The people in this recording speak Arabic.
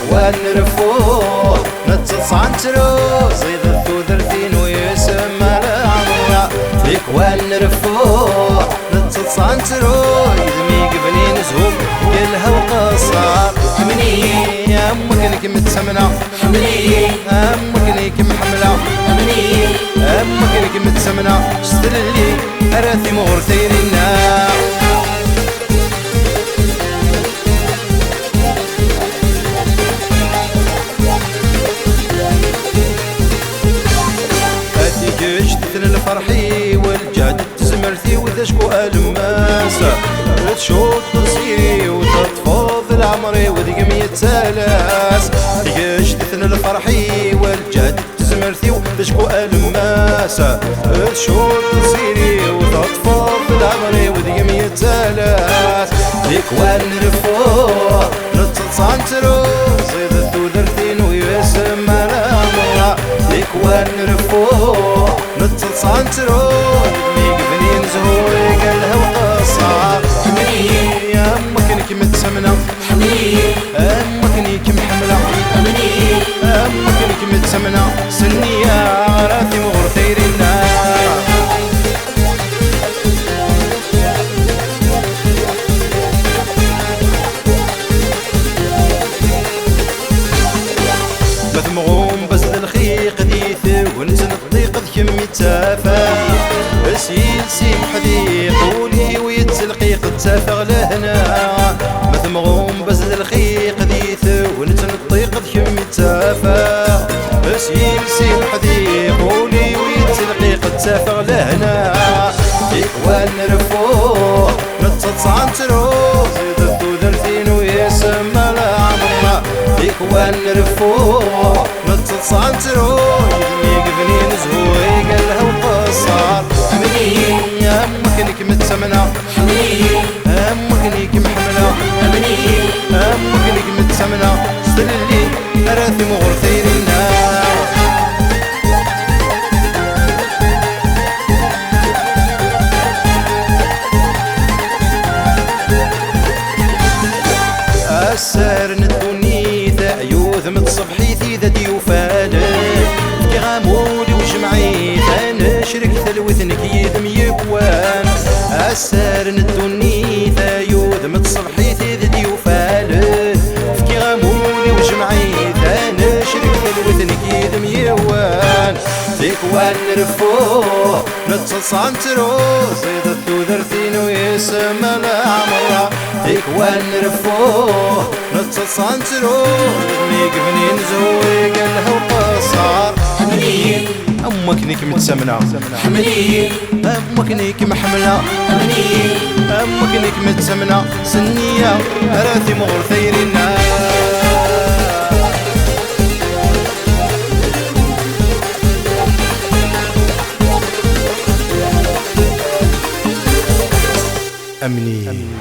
ذكوان نرفو نتصعنترو زيد الثوذرتين ويسمى العمرة ذكوان نرفو نتصعنترو يدمي قبلين زهوم قلها وقصار حملي أمك لك متسمنة حملي أمك لك محملة حملي أمك لك متسمنة اشتللي أراثي مغر ثيرنا الفرحي والجهد تزمرتي وتشكو ألماسة تشوط تصيري وتطفض العمري ودقمية سلاس تيجيش تثنى الفرحي والجهد تزمرتي وتشكو ألماسة تشوط تصيري وتطفض العمري ودقمية سلاس ذكوان نرفو نتصعنترو زيد الثوذرتين ويسمى الأمرة ذكوان نرفو نتصعنترو ميقفنين زهوري قالها وقصار حملي أمك نيك متسمنة حملي أمك نيك محملة حملي أمك نيك متسمنة سنية غراثي مغر ثيرنا مثمغوم بس الخيق ديث ونزل الضيق ذكمي تافا بسيل سيم حديق ولي ويتسلقيق تافغ لهنا مثمغوم بس الخيق ديث ونزل الضيق ذكمي تافا بسيل سيم حديق ولي ويتسلقيق تافغ لهنا ذكوان نرفو نتصعنترو زيد الثوذرتين ويسمى العمرة ذكوان نرفو نتصعنترو يدمي قبنين زهوري قالها وقصار حملي أمك نيك متسمنة حملي أمك نيك محملة حملي أمك نيك متسمنة استللي أراثي مغر ثيرنا السهر ندوني ذا عيوذ متصبحيثي ذا ديوفالك كي غامولي وجمعي ذا نشرك ثلوثنك يدم يبوان السهر ندوني ذا عيوذ متصبحيثي ذا ديوفالك كي غامولي وجمعي ذا نشرك ثلوثنك يدم يبوان ذكوان نرفو نتصعنترو زيد الثوذرتين ويسمى العمرة ذكوان نرفو نتصعنترو ميقفنين زهوري قالها وقصار حملي أمك نيك متسمنة حملي أمك نيك محملة حملي أمك نيك متسمنة سنية أراثي مغر ثيرنا أمني